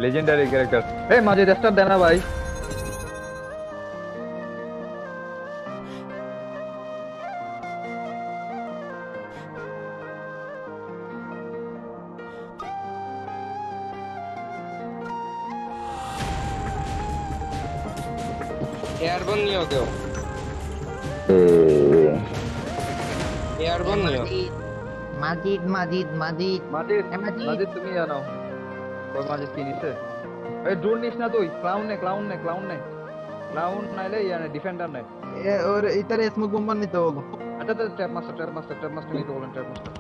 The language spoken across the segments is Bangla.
Legendary character. এই মাঝে রেস্টার দেনা ভাই। এয়ারবন নিও কেউ, এয়ারবন নিও। মাজিদ মাজিদ মাজিদ মাঝে মাজিদ মাঝে তুমি জানাও তোর মাঝে কি নিছে। এই ড্রোন নিস না তুই, ক্লাউন নে ক্লাউন নে ক্লাউন নে ক্লাউন নাইলে ইয়ানে ডিফেন্ডার নে। ওর ইতারে স্মোক বোম্বার নিতে বলো। আচ্ছা তো ট্র্যাপ মাস্টার নিতে বলেন ট্র্যাপ মাস্টার।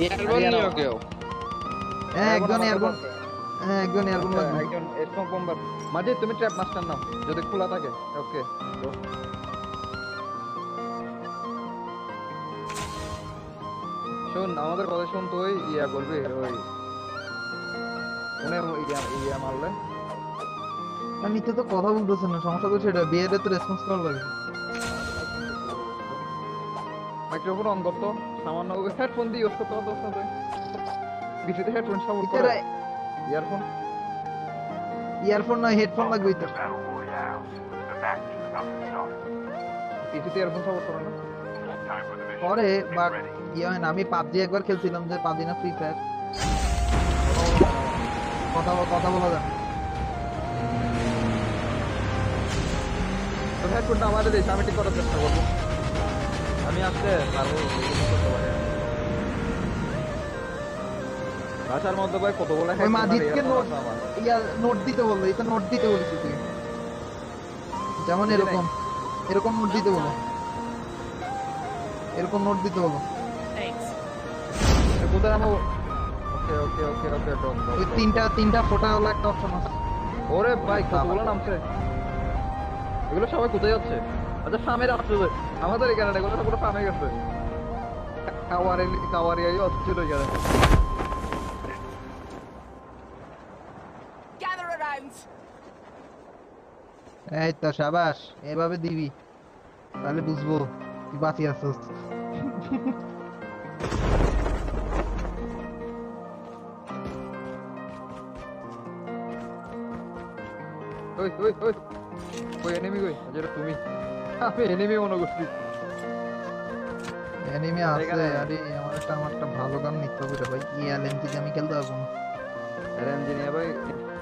এয়ারবন নিও কেউ। একজন এয়ারবন, একজন এয়ারবন লাগবে। একজন স্মোক বম্বার। মাঝে তুমি ট্র্যাপ মাস্টার নাও যদি খোলা থাকে। ওকে শোন আমাদের কথা শুন, তুই ইয়া করবি ওই ইয়া মারলে। আমি তো কথা বলতেছি না, সমস্যা তো সেটা, বিয়ের তো রেসপন্স করা লাগে। মাইক্রোফোন অন করতো সামান্য হেডফোন দিয়ে ইউজ করতে পারতো না তুই। বিচিতে হেডফোন সাপোর্ট করে ইতারে ইয়ারফোন। ইয়ারফোন না হেডফোন লাগবে তো। বিচিতে ইয়ারফোন সাপোর্ট করে না। পরে বাট ইয়ে হয় না। আমি পাবজি একবার খেলছিলাম, যে পাবজি না ফ্রি ফায়ার, কথা বলা যায়। তো হেডফোনটা আমাদের দিস, আমি ঠিক করার চেষ্টা করবো। আমি আসতে পারবো করতে পারি। ভাষার মধ্যে ভাই কতগুলো ওই মাজিদকে নোট দিতে বললো, এটা নোট দিতে বলেছি তুই, যেমন এরকম এরকম নোট দিতে বলো, এরকম নোট দিতে বলো। কোথায় আমি। ওকে ওকে ওকে ওকে ওই তিনটা ফোটা হলো একটা অপশন আছে। ওরে ভাই কতগুলো নামছে, এগুলো সবাই কোথায় যাচ্ছে? আচ্ছা ফার্মের আসছে যে আমাদের এখানে না, এগুলো সবগুলো ফার্মে গেছে। কাওয়ারিয়াই আসছিল এখানে। এই তো সাবাস, এভাবে দিবি তাহলে বুঝবো তুই বাঁচি আছিস। ওই ওই ওই ওই এনিমি কই? যেটা তুমি, আমি এনিমি মনে করছি। এনিমি আছে। এখানে। আরে আমার একটা ভালো গান নিতে হবে রে ভাই, এই এলএম থেকে আমি খেলতে পারবো না, আরে ইঞ্জিনিয়ার ভাই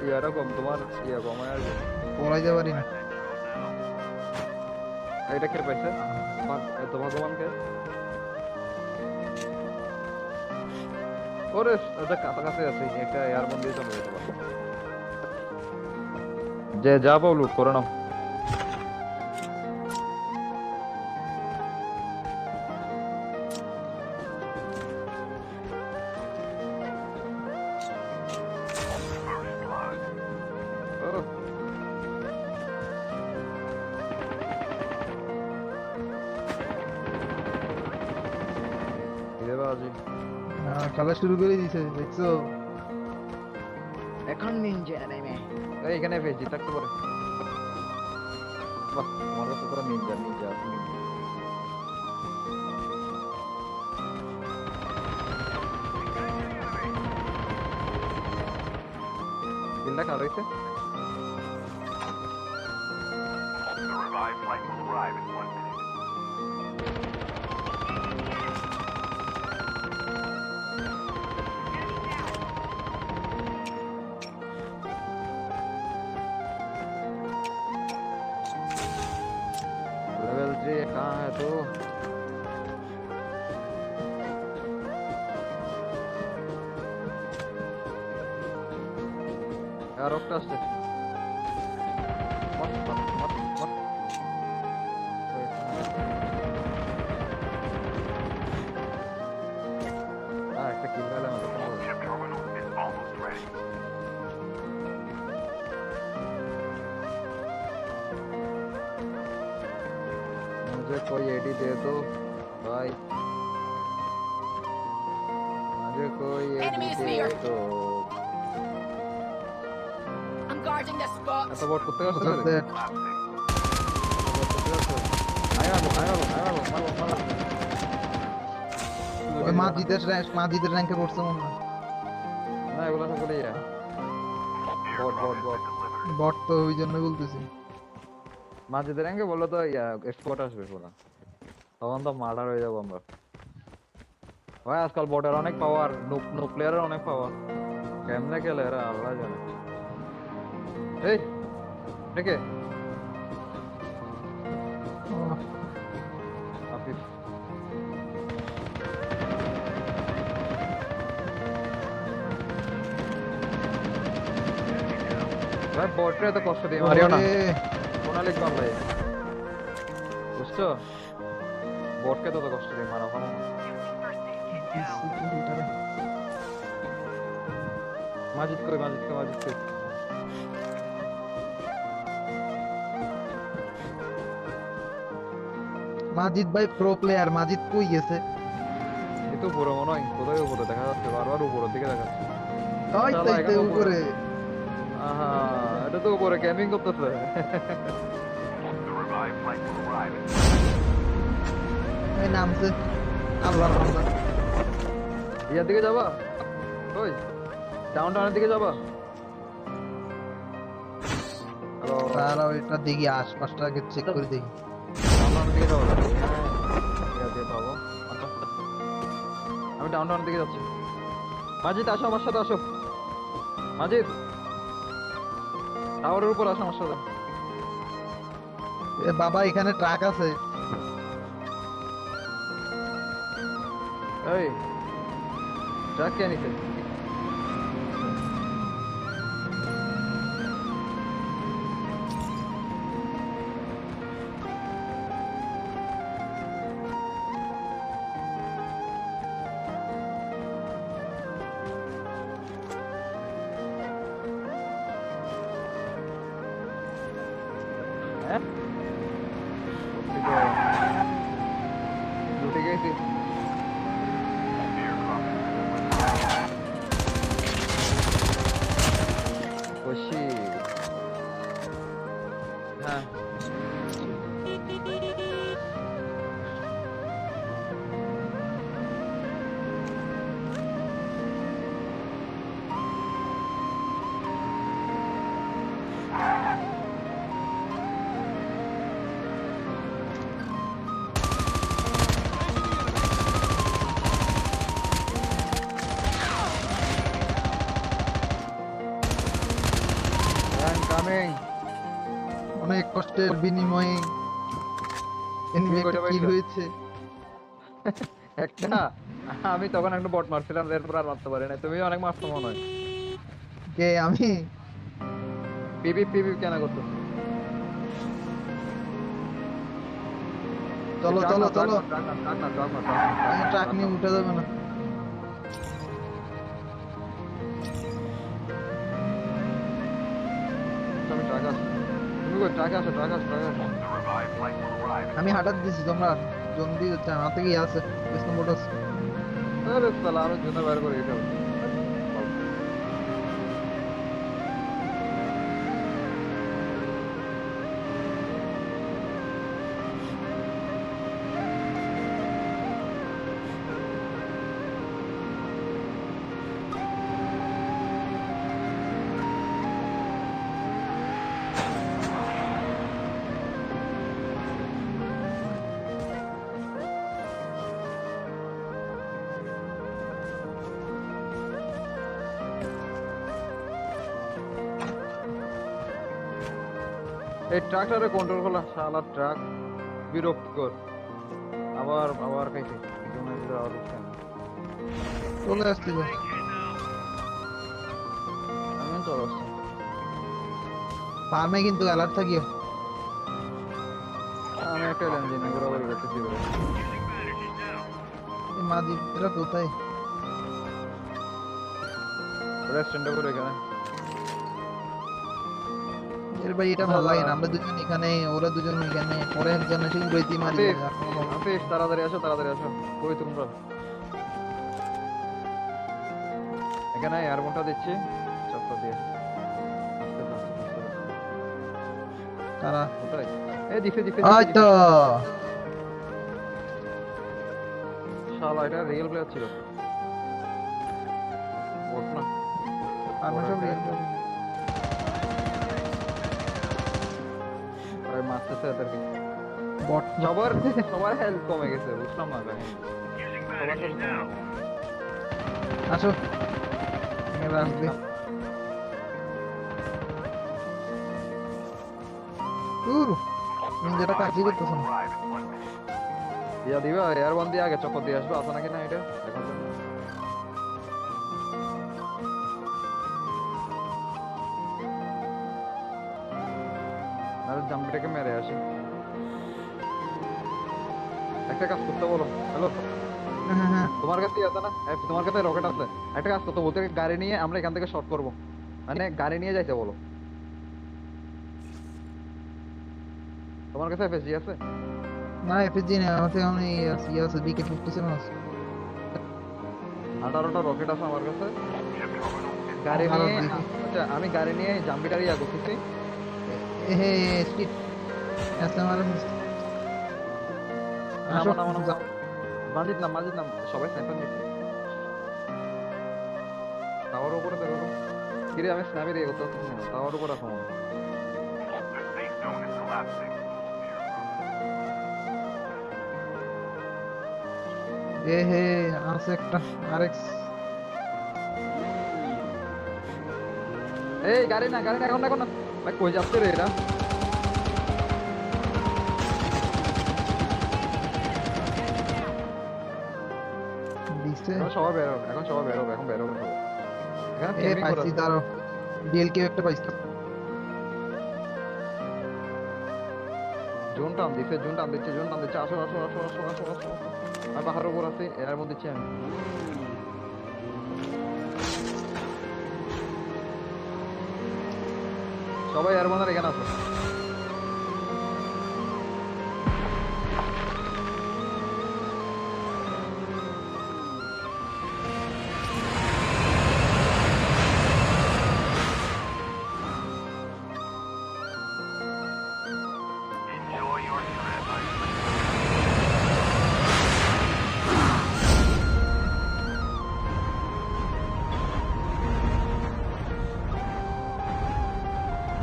ইয়াটা কম, তোমার ইয়া কম আসবে। পড়াইতে পারি না। এটা কে পাইছে? এত ভগবান কে? ওরে এটা কাছাকাছি আছে, একটা এয়ারবন দিয়ে চলে যেতে পারবো। যে যাবো লুট করে নাও। খেলা শুরু করে দিছে, দেখছো? এখন নিনজা নেমে এইখানে ভেজি থাকতে পারে। বাহ আমার কাছে পুরো নিনজা নিনজা আছে। কিল্লা কার হইছে? लेवल 3 कहाँ है तो? यार ऑक्टा से मत मत मत मत একটা কিল হলো আমাদের। मुझे कोई एडी दे दो भाई, मुझे कोई एडी दे दो। I'm guarding the spot. এত বট করতে গেছে কোথাতে? রে? আয়া মারো। ওই মাজিদের র্যাঙ্কে পড়ছে মনে হয়। না এগুলো সকলে বট বট বট বট তো ওই জন্য বলতেছি। মাঝেদের আগে বললো তো স্পট আসবে পুরো, তখন তো মার্ডার হয়ে যাবো আমরা। ভাই আজকাল বটের অনেক পাওয়ার, নো প্লেয়ারের অনেক পাওয়ার, কেমনে খেলে এরা আল্লাহ জানে। এই দেখে আফিফ ভাই বটরে এত কষ্ট দিয়ে মারিও না, কোনা লিখবা ভাই, বুঝছো? বটকে তো কষ্ট দিয়ে মারা ভালো না। মাজিদ কই, মাজিদ কই, মাজিদ কই? মাজিদ ভাই প্রো প্লেয়ার, মাজিদ কই গেছে? এই তো উপরে মনে হয়, কোথায় উপরে দেখা যাচ্ছে, বারবার উপরের দিকে দেখাচ্ছে। ওই তো এই তো উপরে। আহা, এটা তো উপরে ক্যাম্পিং করতেছে। এই নামছে আল্লাহর বান্দা। ইয়ার দিকে যাবা? ওই ডাউন টাউনের দিকে যাবা? হ্যালো, তারা ওইটা দেখি আশপাশটা আগে চেক করে দেখি। ডাউন টাউনের দিকে যাবো? ইয়ার দিকে পাবো। আচ্ছা, আমি ডাউন টাউনের দিকে যাচ্ছি। মাজিদ আসো আমার সাথে, আসো মাজিদ, টাওয়ারের উপর আসো আমার সাথে। এ বাবা এখানে ট্রাক আছে। এই ট্রাক কে নিছে? হ্যাঁ লুটে গেছি। খুশি হ্যাঁ, কামিং। অনেক কষ্টের বিনিময়ে এনিমি তুমি কয়টা কিল পাইছো? হয়েছে। একটা, আমি তখন একটা বট মারছিলাম, এরপর আর মারতে পারি না। তুমি অনেক মারছো মনে হয়। কে আমি? পিপি পিপি কেন করতো? চলো চলো চলো, ট্রাক ট্রাক নিয়ে উঠে যাবে না। আমি ট্রাক আছে, তুমি কই? ট্রাক আছে, ট্রাক আছে, ট্রাক আছে। আমি হাঁটার দিছি, তোমরা জলদি যাচ্ছে। আমার থেকে আছে বেশ নম্বর আছে। আরে সালা, আমি জন্য বাইরে করে গেছি। এই ট্রাকটারে কন্ট্রোল করলাম, শালা ট্রাক বিরক্তিকর। আবার আবার খাইছে জনের ভিতরে আবার উঠছে না। চলে আসছি তো। আমি চলে আসছি। ফার্মে কিন্তু অ্যালার্ট থাকিও। আমি একটা লেনদেন ঘোরাঘুরি করতেছি বলে। এই মাজিদরা কোথায়? রেস্টুরেন্টে করে এখানে। এর ভাই এটা ভালো লাগে না, আমরা দুজন এখানে, ওরা দুজন এখানে, পরে একজন এসে উড়াইতে মারি। আফিফ তাড়াতাড়ি আসো, তাড়াতাড়ি আসো। কই তোমরা? এখানে এয়ারবোনটা দিচ্ছি, চক্কর দিয়ে। আস্তে আস্তে আস্তে আস্তে। তারা কোথায়? এই দিছে দিছে ওই তো শালা, এটা রিয়েল প্লেয়ার ছিল, বট না। আর্মার সব রিয়েল আরে মারতেছে এদেরকে বট সবার হেলথ কমে গেছে বুঝলাম না কাহিনী সবার health কমে গেছে। আসো এবার আসবে নিনজাটা কাজই করতেছ না দিয়া দিবা এয়ার বন দিয়ে আগে চক্কর দিয়ে আসবে আছে নাকি না এটা এখন তো আরে জাম্পিটাকে মেরে আসি একটা কাজ করতে বলো হ্যালো হ্যাঁ তোমার কাছে আছে না তোমার কাছে রকেট আছে একটা কাজ করতে বলতে গাড়ি নিয়ে আমরা এখান থেকে শর্ট করব মানে গাড়ি নিয়ে যাইতে বলো তোমার কাছে এফএসজি আছে না এফএসজি না আমার কাছে আমি আছে ডিকে 57 আছে 18টা রকেট আছে আমার কাছে গাড়ি নিয়ে আচ্ছা আমি গাড়ি নিয়ে জাম্পিটারি ইয়া করতেছি হে স্পিড এসএমআর মাজিদ নাম সবাই স্নাইপার নিচ্ছে টাওয়ার উপরে দেখো কিরে আমি স্নাইপার ইয়ে করতে পারছি না টাওয়ার উপরে আসো হে আছে একটা আরএক্স এই গাড়ি না এখন না ভাই কই যাচ্ছে রে এরা দিছে এখন সবাই বেরোবে এখন বেরোবে সবাই এখানে এ teaming করা পাইছি আছে। দাঁড়াও ডিএলকে একটা পাইছি জোন টান দিচ্ছে আসো আমি পাহাড়ের উপর আছি এর মধ্যে দিচ্ছি আমি সবাই এর মধ্যে এখানে আসো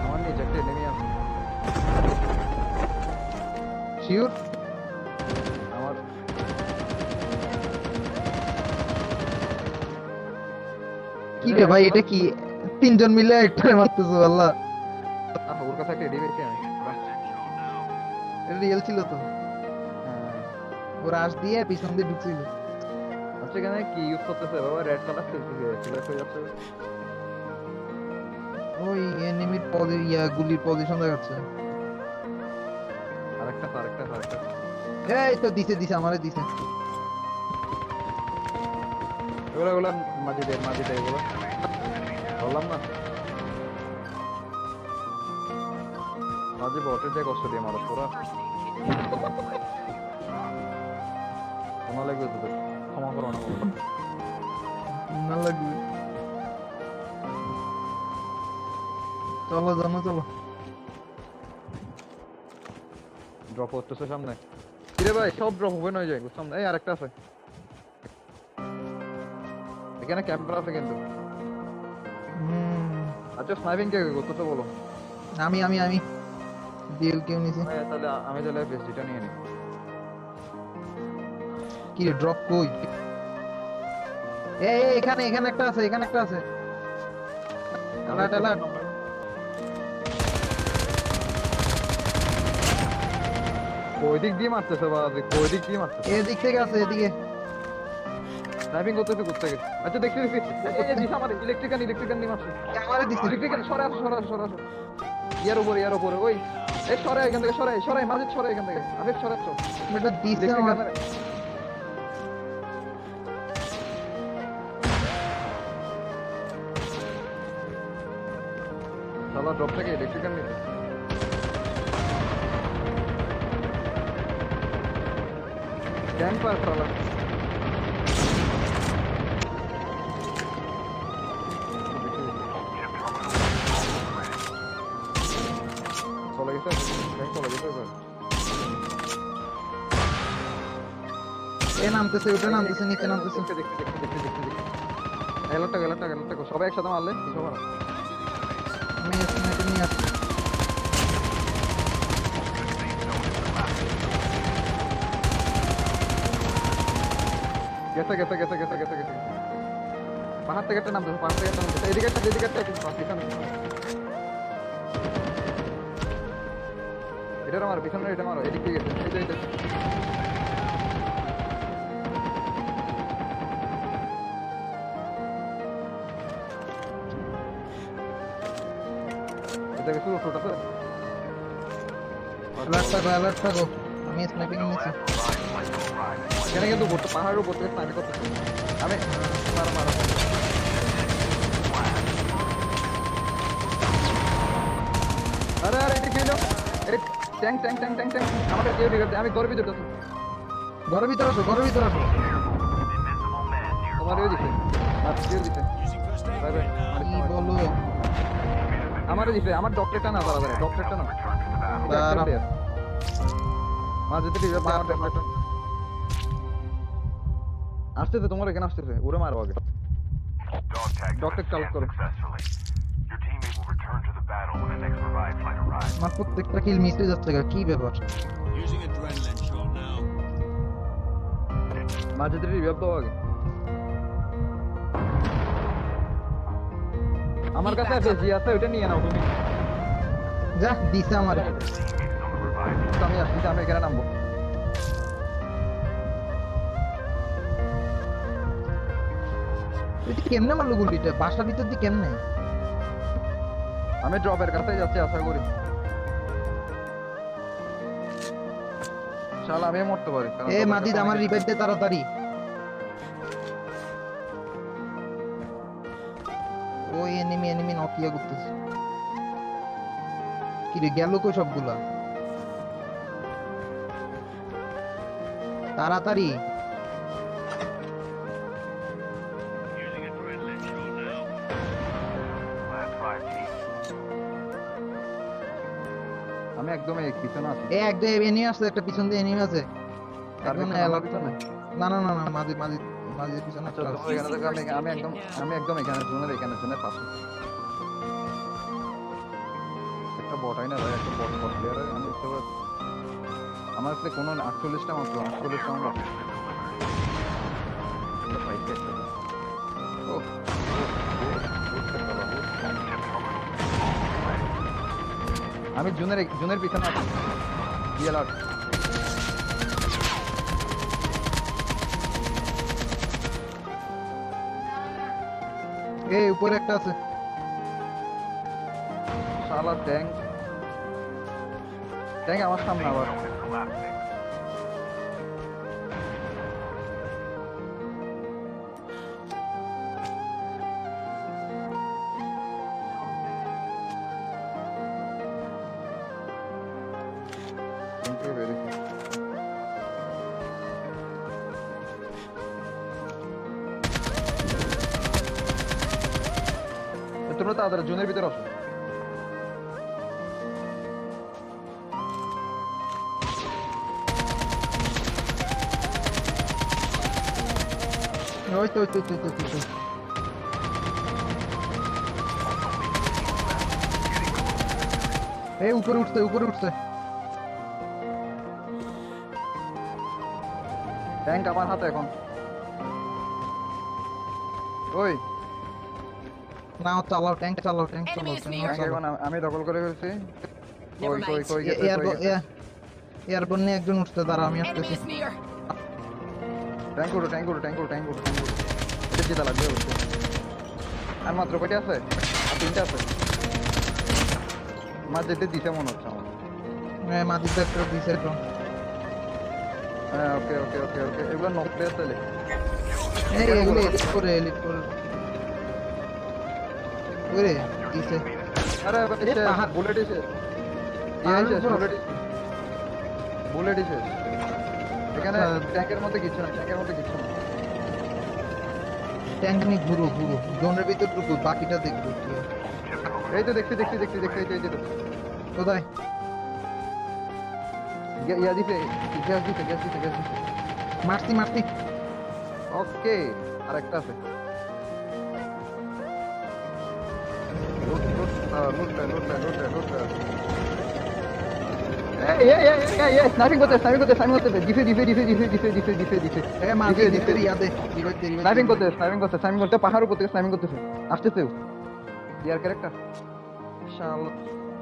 আমার নিচে একটা enemy আছে শিওর আমার কি রে ভাই এটা কি তিনজন মিলে একটা মারতেছো আল্লাহ ওর কাছে একটা এডি পেয়েছি আমি এটা রিয়েল ছিল তো হ্যাঁ ওর আশ দিয়ে পিছন দিয়ে ঢুকছিল আচ্ছা এখানে কি ইউজ করতেছে বাবা রেড কালার সিলেক্ট হয়ে যাচ্ছে ওই এনিমির গুলির পজিশন দেখাচ্ছে আরেকটা এই তো দিছে আমারে দিছে এগুলো মাঝে দেয় এগুলো বললাম না মাঝে বটের যে কষ্ট দিয়ে মারো তোরা ক্ষমা লাগবে তোদের ক্ষমা করো না না লাগবে চলো চলো ড্রপ করতেছে সামনে কিরে ভাই সব ড্রপ ওপেন হয়ে যায় সামনে এই আরেকটা আছে এখানে ক্যাম্পার আছে কিন্তু আচ্ছা স্নাইপিং কে করতেছে বলো আমি ডিএল কেউ নিছি তাহলে আমি বেস্টিটা নিয়ে নিই কি রে ড্রপ কই এই এখানে একটা আছে অ্যালার্ট ওই দিক দিয়ে মারতেছে বাবা ওই দিক দিয়ে মারতেছে এদিক থেকে আছে এদিকে স্নাইপিং করতেছে কোথা থেকে আচ্ছা দেখছি এই দিশা আমার ইলেকট্রিক্যাল নিয়ে মারছে আমারে দিছে ইলেকট্রিক্যাল সরে আসো ইয়ার উপরে ওই এই সরে এখান থেকে সরাই মাঝে সরে এখান থেকে আবেগ সরাচ্ছ এটা দিছে আমার শালা ড্রপ থেকে ইলেকট্রিক্যাল নিতে ক্যাম্পার শালা চলে গেছে এবার নামতেছে নিচে নামতেছে দেখতে এলাটা সবাই একসাথে মারলে কিছু করা আমি স্নাইপার নিয়ে আসছি। গেছে পাহাড় থেকে একটা নামতেছে এদিকে একটা কিন্তু পিছনে এটা মারো পিছনে এটা মারো এদিক থেকে গেছে এই যে এটা কিছু ছোটটা অ্যালার্ট থাকো আমি স্নাইপিং নিয়েছি। এখানে কিন্তু পাহাড়ের উপর থেকে স্নাইপ করতেছে আমি মারো আরে এটা কি হলো এই ট্যাঙ্ক আমাকে কেউ দিকে আমি ঘরের ভিতরে আছি ঘরের ভিতরে আসো তোমারও দিছে কেউ দিছে বাই বাই কি বলো? আমারও দিছে আমার ডক্টরটা না তাড়াতাড়ি ডক্টরটা না দাঁড়াও। মাঝে থেকে আমার ডক্টরটা আসতেছে তোমার এখানে আসতেছে ওরে মারো আগে Dog tag Doctor scanned Chalk karo. successfully. Your teammate will return to the battle when the next revived flight arrives. আমার প্রত্যেকটা কিল মিস হয়ে যাচ্ছে কি ব্যাপার? Using adrenaline shot now. মাঝে থেকে রিভাইভ দাও আগে আমার কাছে আছে জি আছে ওটা নিয়ে নাও তুমি যা দিছে আমার। আমি আসছি আমি এখানে নামবো তুই কেমনে মারলো গুলিটা? বাসার ভিতর দিয়ে কেমনে? আমি ড্রপের কাছে যাচ্ছি আশা করি শালা আমি মরতে পারি কারণ এ ড্রপের মাদিদ কাছে আমার আমি- রিভাইভ দে তাড়াতাড়ি। ওই এনিমি নকিয়া করতেছে। কি রে গেল কই সবগুলা? তাড়াতাড়ি Using adrenaline shot now. Last 5 teams. আমি একদম এই পিছনে আছি এ একদম এনিমি আছে, একটা পিছন দিয়ে এনিমি আছে। তার একদম পিছনে আমার এলাকা পিছনে না মাঝে পিছনে আচ্ছা একটা তোমার আছে। এখানে থেকে আমি একদম এখানে জোনের পাশে একটা বটাই না ভাই একটা বট প্লেয়ার আমি দেখতে পাচ্ছি আমার কাছে কোনো 48টা মাত্র 48টা মাত্র এটা পাইছে একটা ও আমি জোনের পিছনে আছি ডিএলআর এ উপরে একটা আছে। শালা ট্যাঙ্ক আমার সামনে আবার Zone is collapsing. ট্যাঙ্কে বেরিয়েছে তোমরা তাড়াতাড়ি জোনের ভিতরে আসো ওই তো এই উপরে উঠছে ট্যাঙ্ক আমার হাতে এখন ওই না চালাও ট্যাঙ্ক চালাও Enemy is near. ট্যাঙ্ক এখন আমি দখল করে ফেলছি Never কই mind. গেছে এয়ারবোর্ন নিয়ে একজন উঠতে দাঁড়া আমি Enemy আসতেছি। is near. ট্যাঙ্ক উঠো এটা যেটা লাগবে হচ্ছে আর মাত্র কয়টা আছে আর 3টা আছে মা যেতে দিতে মনে হচ্ছে আমার মাদির একটা দিছে তো। হ্যাঁ ওকে এগুলো নক প্লেয়ার তাহলে এই এগুলো এডিট করে ওরে দিছে। আরে পাহাড়- বুলেট এসে পাহাড়ের উপর আছে। বুলেট এসে এখানে আচ্ছা। ট্যাঙ্কের মধ্যে কিছু না ট্যাঙ্ক নিয়ে ঘুরো জোনের ভিতর ঢুকো বাকিটা দেখবো কি হয়। এই তো দেখছি এই যে কোথায়? ইয়া দিছে গ্যাস দিছে মারছি ওকে আরেকটা আছে স্নাইপিং করতে এ মাঝে দিতে ইয়াদে রিভাইভ দে স্নাইপিং করতে পাহাড় উপর থেকে স্নাইপিং করতেছে আসতেছে ইয়ার ক্যারেক্টার ইনশাআল্লাহ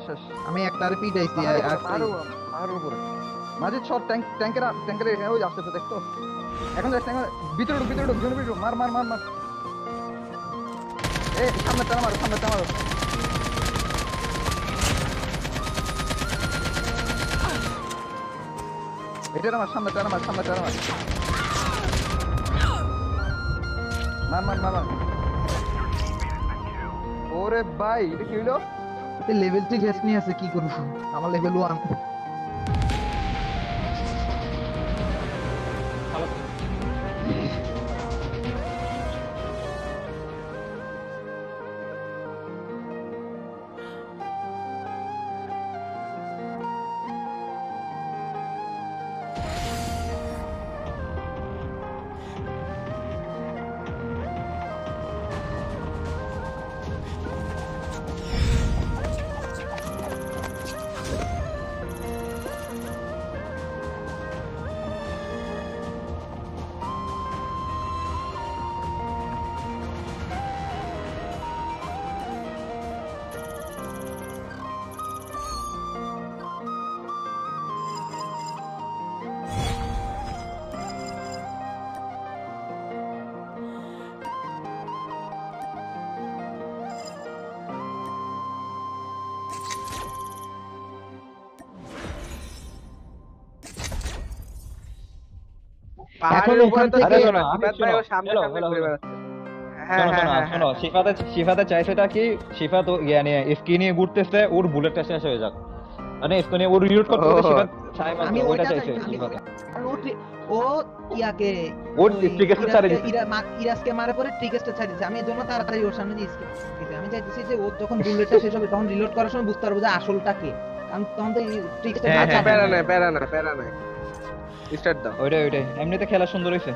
শেষ আমি একটারে পিটাইছি আর পাহাড়ের উপরে মাঝে সব ট্যাঙ্কের ওই আসতেছে দেখতো এখন যাস ভিতরে ঢুক জোনে ভিতরে মার এই সামনে টানা মারো এটা আমার সামনে টানা মার ওরে ভাই এটা কি হইলো লেভেল 3 গ্যাস নিয়ে আছে কি করব আমার লেভেল 1 এখন ওখান থেকে শোনো শিফাতে চাইছেটা কি শিফা তো স্কি নিয়ে ঘুরতেছে ওর বুলেটটা শেষ হয়ে যাক মানে স্কি নিয়ে ওর রিলোড করতে শিফা চাই আমি ওইটা ওইটা চাইছে চাইছি শিফাতে ও ইয়াকে ওর ট্রিকেসটা ছাড়ে দিছে ইরাসকে মারার পরে ট্রিকেসটা ছাড়ে দিছে আমি এজন্য তাড়াতাড়ি ওর সামনে দিয়ে স্কিপ আমি চাইতেছি যে ও যখন বুলেটটা শেষ হবে তখন রিলোড করার সময় বুঝতে পারবো যে আসলটা কে কারণ তখন তো ট্রিকেসটা আচ্ছা প্যারা নাই স্টার্ট দাও ওইটাই এমনিতে খেলা সুন্দর হইছে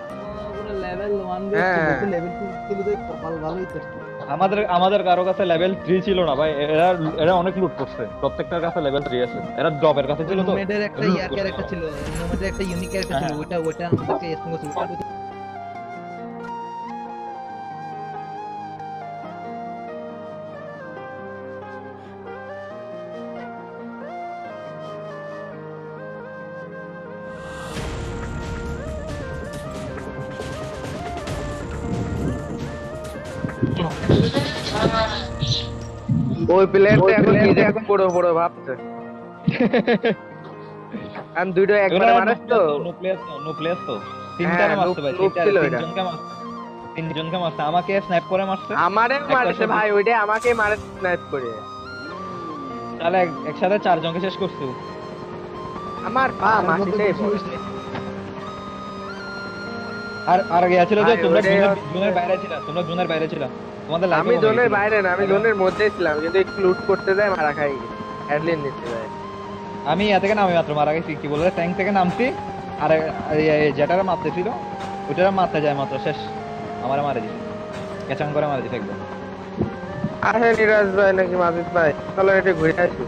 লেভেল 1 বেস্ট লেভেল 2 ছিল তো কপাল ভালোই তো আমাদের কারো কাছে লেভেল 3 ছিল না ভাই এরা অনেক লুট করছে প্রত্যেকটার কাছে লেভেল 3 আছে এরা ড্রপের কাছে ছিল তো নোমেডের একটা ইয়ার ক্যারেক্টার ছিল নোমেডের একটা ইউনিক ক্যারেক্টার ছিল ওটা আমাদেরকে স্ট্রং ছিল ওই প্লেয়ারটা এখন বড় ভাবছে আমি দুইটা একবারে মারছ তো নো প্লেয়ার তো তিনটারে মারছে ভাই তিনজনকে মারছে আমাকে স্নাইপ করে মারছে আমারে মারছে ভাই ওইটা আমাকে মারে স্নাইপ করে তাহলে একসাথে চারজনকে শেষ করছো আমার পা মাটিতে আর গিয়েছিল যে তোমরা জোনের বাইরে ছিল তোমাদের আমি জোনের বাইরে না আমি জোনের মধ্যে ছিলাম কিন্তু একটু লুট করতে যায় মারা খাই অ্যাডলিন নিতে যায় আমি এত থেকে নামি মাত্র মারা গেছি কি বলে ট্যাঙ্ক থেকে নামছি আর যেটারে মারতেছিল ওটারে মারতে যায় মাত্র শেষ আমারে মারে দিছে ক্যাচাং করে মারে দিছে একদম আরে নিরাজ ভাই নাকি মাজিদ ভাই চলো এটা ঘুরে আসি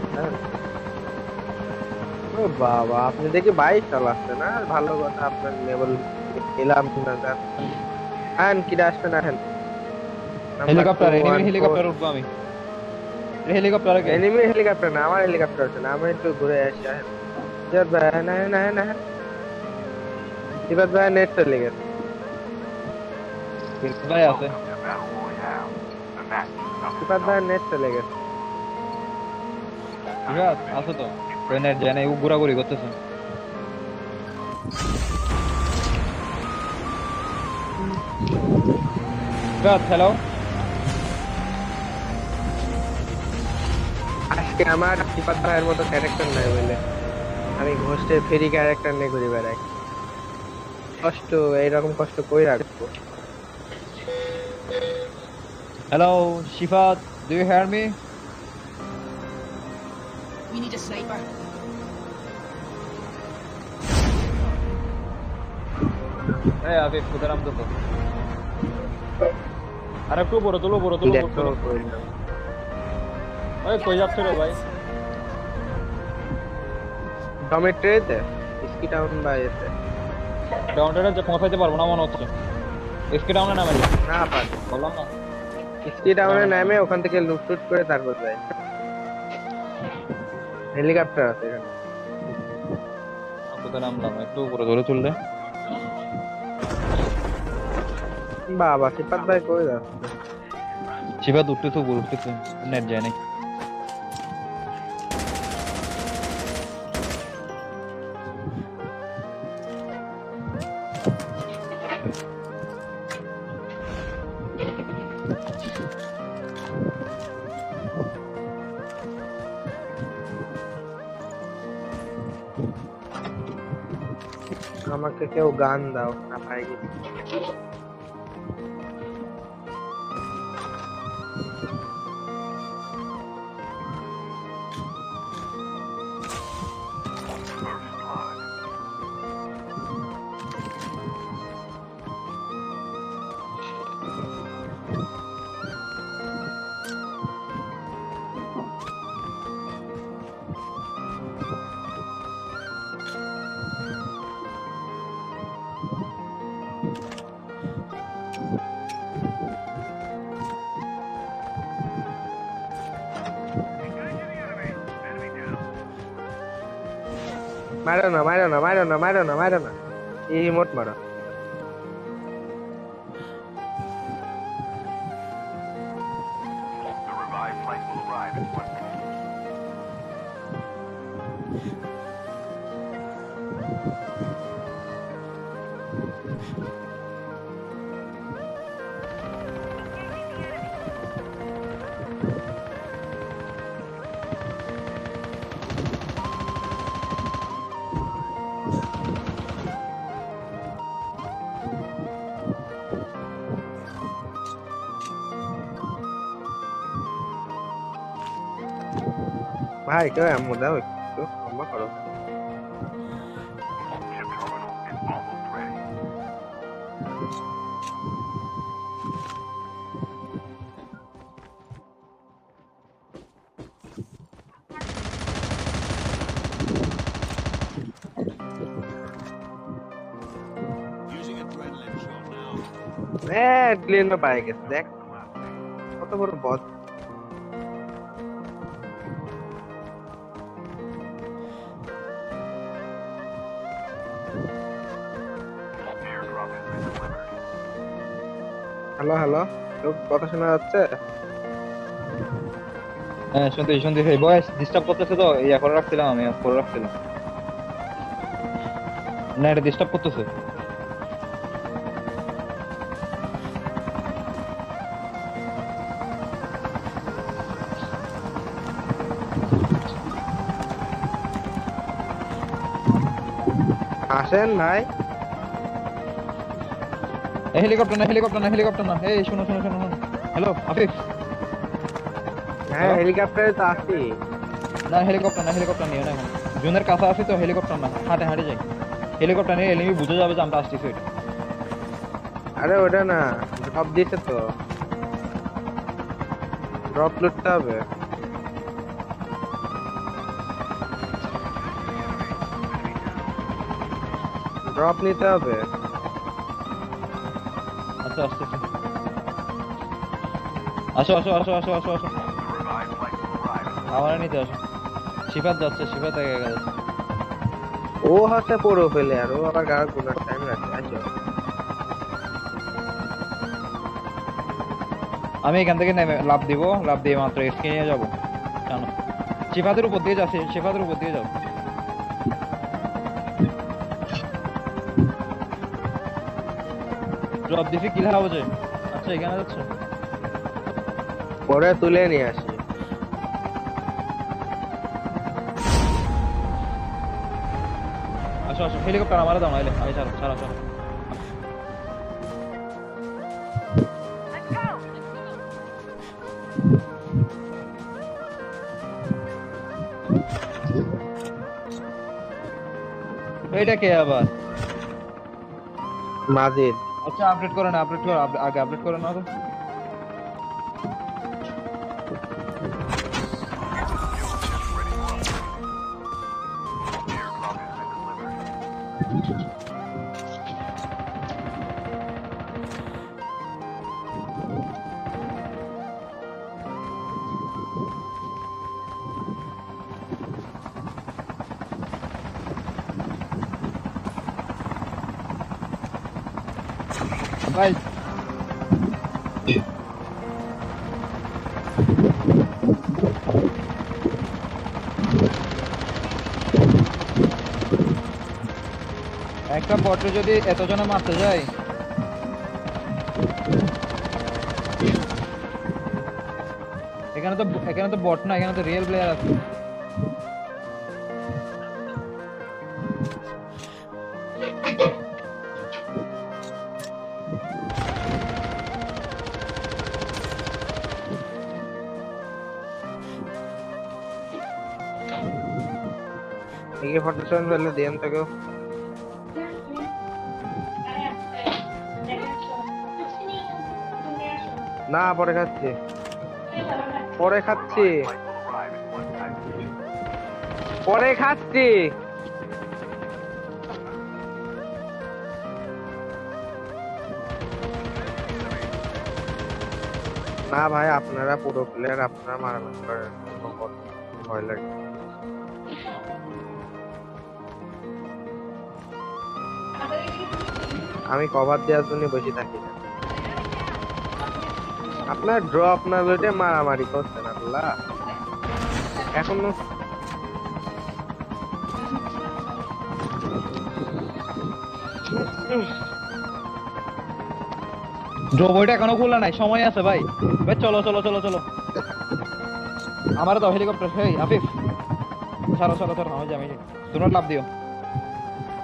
ও বাবা আপনি দেখি বাইক চালাচ্ছেন না ভালো কথা আপনার লেভেল এলাম না জান আন কি আসবে না এখন এনিমি হেলিকপ্টার উঠবো আমি এনিমি হেলিকপ্টার না আমার হেলিকপ্টার আছে না আমি একটু ঘুরে আসি জয় ভাই না দিবাত ভাই নেট চলে গেছে ভাই আছে দিবাত ভাই নেট চলে গেছে ঠিক আছে তো ওই নেট জানে ও ঘোরাঘুরি করতেছে হ্যালো আজকে আমার দিবাত ভাইয়ের মতো ক্যারেক্টার নাই বলে আমি ঘোষের ফেরি ক্যারেক্টার নিয়ে ঘুরে বেড়াই কষ্ট এইরকম কষ্ট কই রাখবো hello Shifat do you hear me We need a sniper. এই আবে কুদারাম তো আর একটু বড় তোলো দেখো ওই কই যাচ্ছে রে ভাই? ডমিট্রিতে স্কি টাউন বা এতে ডাউনটারে যে পৌঁছাইতে পারবো না মনে হচ্ছে। এসকে ডাউনে নামে যাও। না পারে বললাম না। স্কি টাউনে নামে ওখান থেকে লুট করে তারপর যায়। হেলিকপ্টার আছে এখানে। কোথায় নামলাম? একটু উপরে ধরে চললে। বাবা সিপাত ভাই কই যাচ্ছে? শিবাদ উঠতেছে উপরে উঠতেছে। নেট যায় নাই। আমাকে কেউ গান দাও না পাই গেছি। মারো না মারো না মারো না মারো না মারো না এই রিমোট মারো। The revived flight will arrive in 1 minute. ভাই কেউ এমন দাও একটু ক্ষমা করো। Chip terminal is almost ready. Using adrenaline shot now. ক্লিন পাই গেছে দেখ কত বড় বদ। Airdrop has been delivered. Hello hello কেউ কথা শোনা যাচ্ছে? হ্যাঁ শুনতে এই বয়স ডিস্টার্ব করতেছে তো এই করে রাখছিলাম আমি করে রাখছিলাম। না এটা ডিস্টার্ব করতেছে। আসেন ভাই। হেলিকপ্টার না এই শুনো হ্যালো আফিফ। হ্যাঁ হেলিকপ্টারে তো আসি। না হেলিকপ্টার নিয়ে না এখন জুনের কাছে আছে তো হেলিকপ্টার না হাঁটে যাই হেলিকপ্টার নিয়ে এলিমি বুঝে যাবে যে আমরা আসতেছি ওইটা। আরে ওটা না ড্রপ দিয়েছে তো ড্রপ লুটতে হবে। ড্রপ নিতে হবে। আচ্ছা আসতেছি। আসো The revived flight will arrive in আমার নিতে আসো। শিফাত যাচ্ছে একা যাচ্ছে। ও হাতে পড়ো ফেলে আর ও আবার গাড়ি গুনার টাইম রাখে। আসো আমি এখান থেকে নেমে লাভ দিয়ে মাত্র এসকে নিয়ে যাবো জানো। শিফাতের উপর দিয়ে যাও। ড্রপ দিছি কিল হাউজে। আচ্ছা এখানে যাচ্ছে। পরে তুলে নিয়ে আসি। আসো হেলিকপ্টার আমারে দাও নাইলে আমি ছাড়ো। এইটা কে আবার? মাজিদ আচ্ছা আপডেট করো আগে আপডেট করো না তো। ভাই একটা বটে যদি এতজনে মারতে যায়, এখানে তো বট না, এখানে তো রিয়েল প্লেয়ার আছে। AK-47 ফেলে দিয়েন তো কেউ। না পরে খাচ্ছি, পরে খাচ্ছি, পরে খাচ্ছি। না ভাই আপনারা পুরো প্লেয়ার, আপনারা মারামারি করেন, ভয় লাগে। আমি কভার দেওয়ার জন্য বসে থাকি না। আপনার ড্রপ না লইতে মারামারি করছেন আল্লাহ এখনো। ড্রপটা এখনো খোলা নাই, সময় আছে ভাই। ভাই চলো চলো চলো চলো, আমার তো হেলিকপ্টার। হেই আফিফ, ছাড়ো ছাড়ো ছাড়ো, আমি যাই, তোমরা লাভ দিও।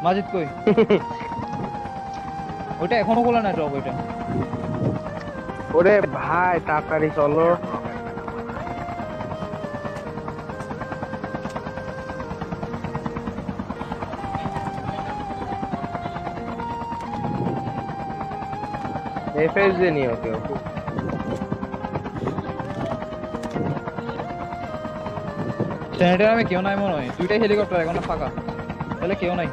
মাজিদ কই? ওইটা এখনো খোলা নাই ড্রপ ওইটা। ওরে ভাই তাড়াতাড়ি চলো। এফএস দিয়ে নিও কেউ। সেনেটার আমি কেউ নাই মনে হয়, দুইটাই হেলিকপ্টার এখনো ফাঁকা, তাহলে কেউ নাই।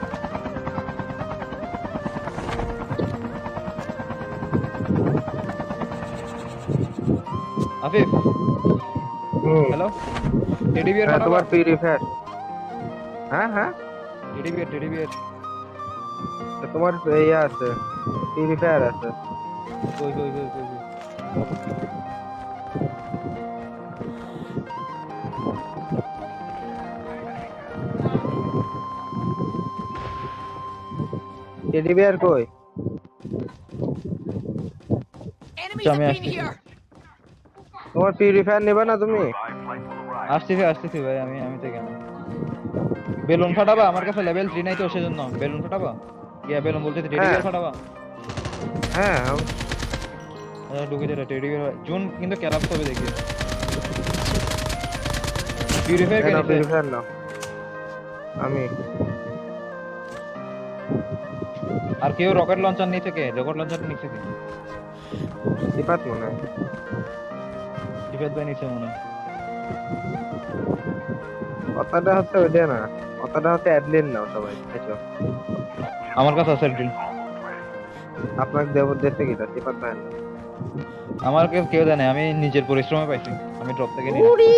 আফিফ হ্যালো, টেডি বিয়ার হ্যাঁ, তোমার পিউরিফায়ার। হ্যাঁ হ্যাঁ, টেডি বিয়ার তোমার ইয়ে আছে, পিউরিফায়ার আছে। কই কই কই কই কই? টেডি বিয়ার কই? Enemies have been here. তোমার পিউরিফায়ার নেবে না তুমি? আসতেছি ভাই, আমি তো কেন বেলুন ফাটাবা? আমার কাছে লেভেল 3 নাই তো, সেজন্য বেলুন ফাটাবা। ইয়া বেলুন বলতে টেডি বিয়ার ফাটাবা। হ্যাঁ ঢুকে যাবে টেডি বিয়ার। জুন কিন্তু ক্যারাপস হবে দেখি। পিউরিফায়ার কেন? পিউরিফায়ার নাও। আমি আর কেউ রকেট লঞ্চার নিয়ে থেকে, রকেট লঞ্চার নিয়ে থেকে সিফাত মনে হয়। সিফাত ভাই নিচে মনে হয়। কথাটা হচ্ছে ওইটা না, কথাটা হচ্ছে অ্যাডলিন নাও সবাই। আচ্ছা আমার কাছে আছে ড্রিল। আপনাকে দেব দেখতে কি তা সিফাত ভাই? আমার কাছে কেউ দেয় না, আমি নিজের পরিশ্রমে পাইছি, আমি ড্রপ থেকে নিই। ওরে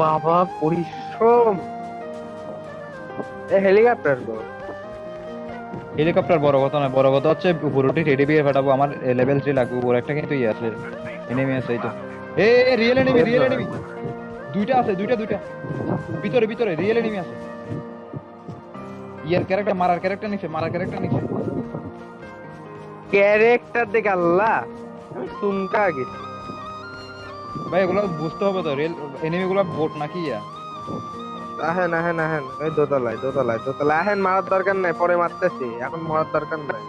বাবা পরিশ্রম। এই হেলিকপ্টার তো হেলিকপ্টার বড় কথা না, বড় কথা হচ্ছে উপরটি টেডি বিয়ার ফাটাবো। আমার লেভেল 3 লাগবে, উপর একটা কিন্তু ইয়ে আছে, এনিমি আছে। এই তো রিয়েল এনিমি দুইটা আছে, দুইটা ভিতরে রিয়েল এনিমি আছে। ইয়ার ক্যারেক্টার মারার ক্যারেক্টার নিচে ক্যারেক্টার দেখে আল্লাহ আমি সুনকা গেছি ভাই। এগুলো বুঝতে হবে তো, রিয়েল এনিমি গুলো বোট নাকি ইয়া। আহেন ওই দোতলায় আহেন। মারার দরকার নাই, পরে মারতেছি, এখন মারার দরকার নাই।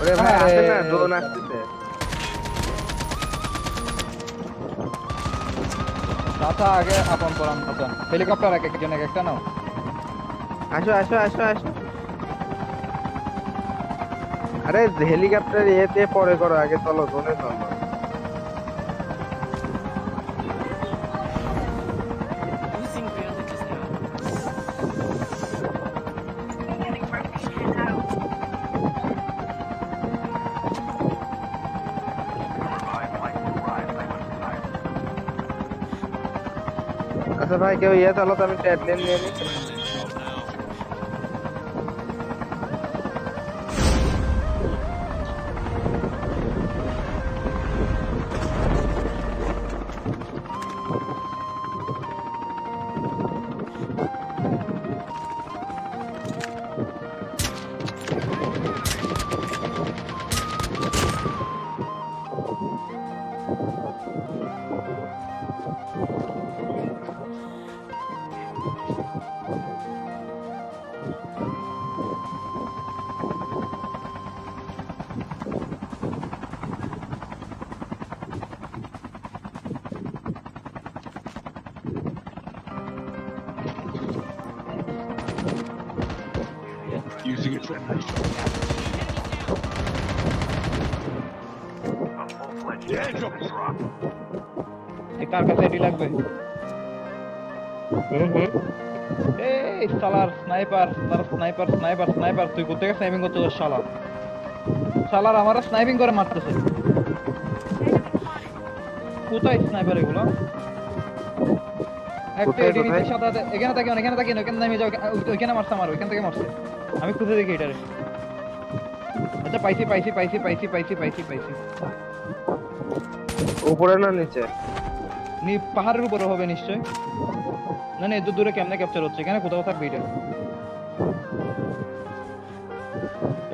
ওরে ভাই আসে না, ড্রোন আসতেছে। চাচা আগে আপন করাম চাচা। হেলিকপ্টার একজন একটা নাও। আসো আরে হেলিকপ্টার এতে পরে করো, আগে চলো ড্রোনে চলো। Losing ground just now. আচ্ছা ভাই কেউ ইয়ে চলো তো, আমি ট্যাবলেট নিয়ে নিই। Using adrenaline shot. A full-fledged The airdrop is drop. এই কার কাছে এডি লাগবে? এই শালার স্নাইপার তুই কোথা থেকে স্নাইপিং করছিস শালা? শালার আমারা স্নাইপিং করে মারতেছে। কোথায় স্নাইপার এগুলো? একটা কোথায়, এডি কোথায়? সাথে সাথে এখানে তাকিয়ে ওখানে নামে যাও, ওইখানে মারছে আমার, ওইখান থেকে মারছে। আমি খুঁজে দেখি এটারে। আচ্ছা পাইছি। উপরে না নিচে? পাহাড়ের উপরে হবে নিশ্চয়। না এত দূরে কেমনে ক্যাপচার হচ্ছে? এখানে কোথাও থাকবে এটা।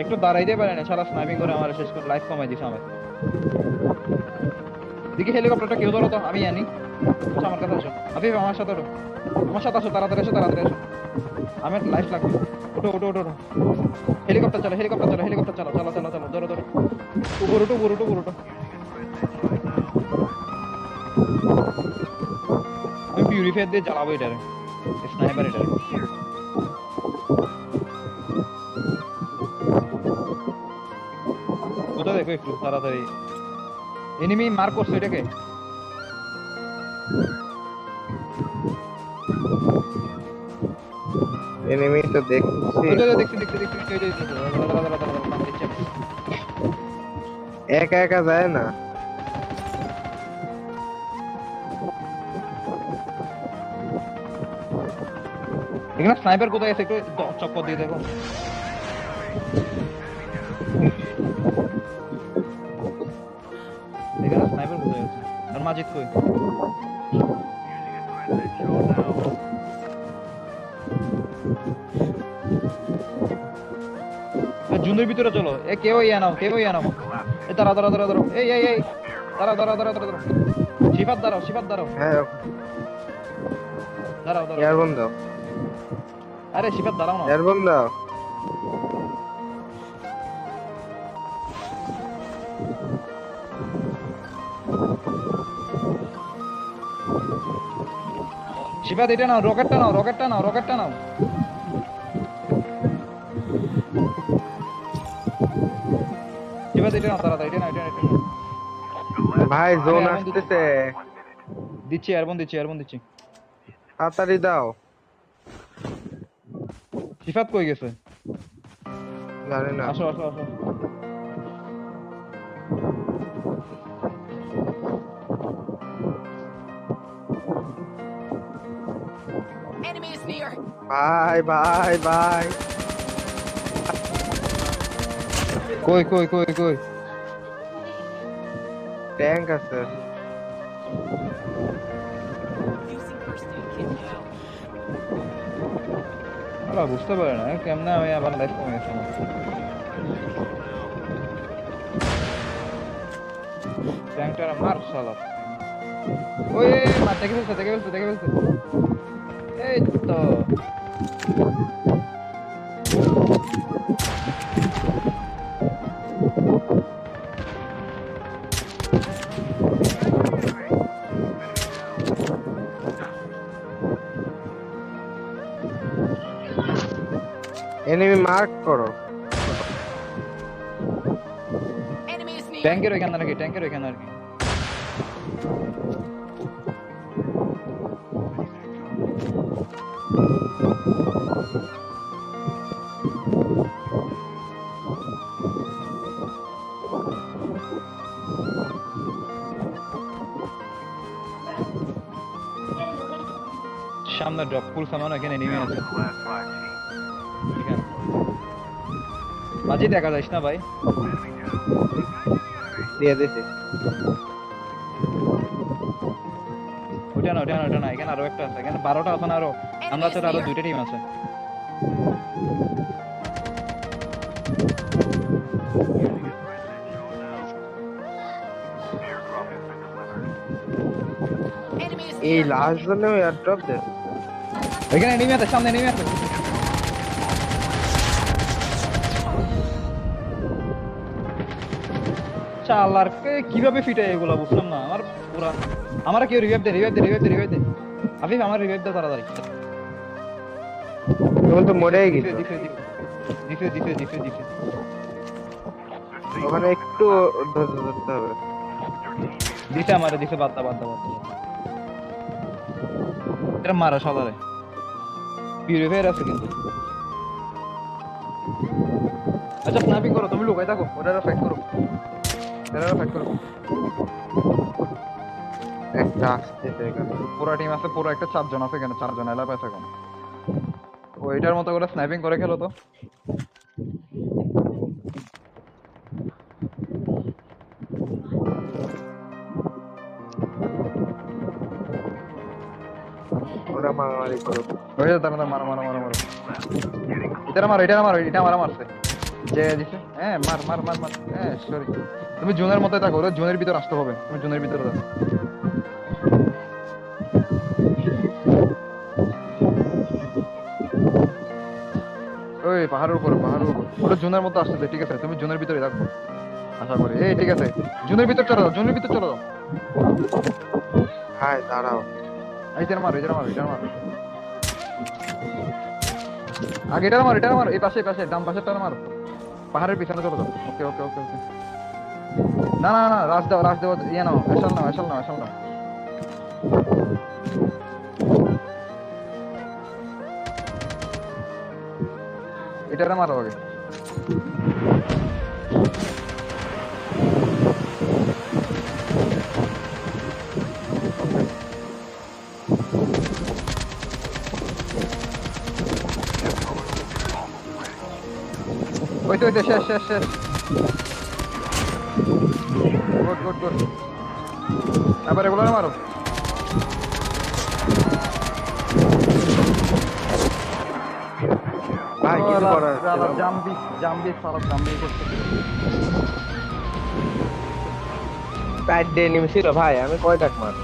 একটু দাঁড়াইতে পারে না, সারা স্নাইপিং করে আমার শেষ করে লাইফ কমাই দিছে আমার। দেখি হেলিকপ্টারটা কেউ ধরো তো, আমি আনি। আচ্ছা আমার কাছে আসো আফিফ, আমার সাথে আসো, তাড়াতাড়ি আসো। আমার লাইফ লাগবে। ওটো হেলিকপ্টার চালা, ধরো উপর ওটো। আমি পিউরিফায়ার দিয়ে জ্বালাবো এটারে, স্নাইপার এটারে। কোথায় দেখো একটু তাড়াতাড়ি। এনিমি মার করছে এটাকে। এনিমি তো দেখছি। দেখছি। একা একা যায় না। এখানে স্নাইপার কোথায় আছে একটু চক্কর দিয়ে দেখো। এখানে স্নাইপার কোথায় আছে? আর মাজিদ কই? জুনের ভিতরে চলো। কেউ আনাও। দাঁড়াও। এই দাঁড়াও। শিফাত দাঁড়াও। হ্যাঁ, দাঁড়াও। এয়ার বন্ধ। আরে শিফাত দাঁড়াও না। এয়ার বন্ধ। শিফাত এটা নাও, রকেটটা নাও। শিফাত এটা নাও তাড়াতাড়ি, এটা নাও। ভাই জোন আমি আসতেছে। দিচ্ছি এয়ারবন দিচ্ছি। তাড়াতাড়ি দাও। শিফাত কই গেছে? জানি না। আসো। Enemy is near. ভাই। কই? ট্যাঙ্ক আছে। Using first aid kit now. আলা বুঝতে পারে না কেমনে আমি আবার লাইফ কমে গেছে আমার। ট্যাঙ্কটার মার শালা। ওই মার দেখে ফেলছে। এই তো এনিমি মার্ক করো। Enemy is near. ট্যাঙ্কের ওইখানে আর কি। সামনে ড্রপ ফুল সামান এখানে নেমে আছে। মাঝে দেখা যাইস না ভাই। দিয়ে দিছি। ওটা না এখানে আরো একটা আছে, এখানে 12টা আছে না আরো। আমরা তো আরো 2টা টিম আছে। Airdrop has been Enemy is এই near. লাস্ট জোনে এয়ারড্রপ দে এখানে এনিমি আছে, সামনে এনিমি আছে। শালার কিভাবে ফিটে এগুলা বুঝলাম না। আমার পুরা আমার কেউ রিভাইভ দে, রিভাইভ দে, রিভাইভ দে, রিভাইভ দে। আফিফ আমার রিভাইভ দে তাড়াতাড়ি। তখন তো মরেই গেছে দিছে দিছে দিছে দিছে দিছে। ওখানে একটু ধৈর্য ধরতে হবে দিছে আমারে দিছে, বাদ দা বাদ দা বাদ দা। এটা মারা শালারে। পিউরিফায়ার আছে কিন্তু। আচ্ছা স্নাইপিং করো, তুমি লুকাই থাকো, ওটারে ফাইট করো, এটারে ফাইট করো। একটা আসছে তো এখানে পুরো টিম আছে, পুরো একটা 4 জন আছে এখানে, 4 জন এলা পাইছে এখন। ও এটার মতো করে স্নাইপিং করে খেলো তো। ওরা মারামারি করো ওই যে তারা মারো মারো মারো মারো। এটা মারো, এটা মারো, এটা মারা মারছে। যে দিছে, হ্যাঁ মার মার মার মার। হ্যাঁ সরি, তুমি জোনের মধ্যে থাকো, ওরা জোনের ভিতর আসতে হবে, তুমি জোনের ভিতরে থাকো। ওই পাহাড়ের উপরে, পাহাড়ের উপর, ওরা জোনের মধ্যে আসতেছে, ঠিক আছে তুমি জোনের ভিতরে থাকো আশা করি। এই ঠিক আছে, জোনের ভিতর চলে যাও, জোনের ভিতর চলে যাও। হ্যাঁ দাঁড়াও এইটার মারো, এইটার মারো, এইটার মারো। আগে এটার মারো, এটার মারো, এই পাশে, এই পাশে, ডান পাশেরটার মারো। পাহাড়ের পিছনে চলে যাও। ওকে ওকে ওকে ওকে। না না না, রাশ দাও, রাশ দাও, ইয়ে নাও, এশাল নাও, এশাল নাও, এশাল নাও। এটারে মারো আগে। ওই তো শেষ শেষ শেষ। Good good good. আবার এগুলো মারো। ভাই কিছু করার জাম্বি জাম্বি সারা জাম্বি করতে। প্যাড দিয়ে নেমেছিল ভাই আমি কয়টা মার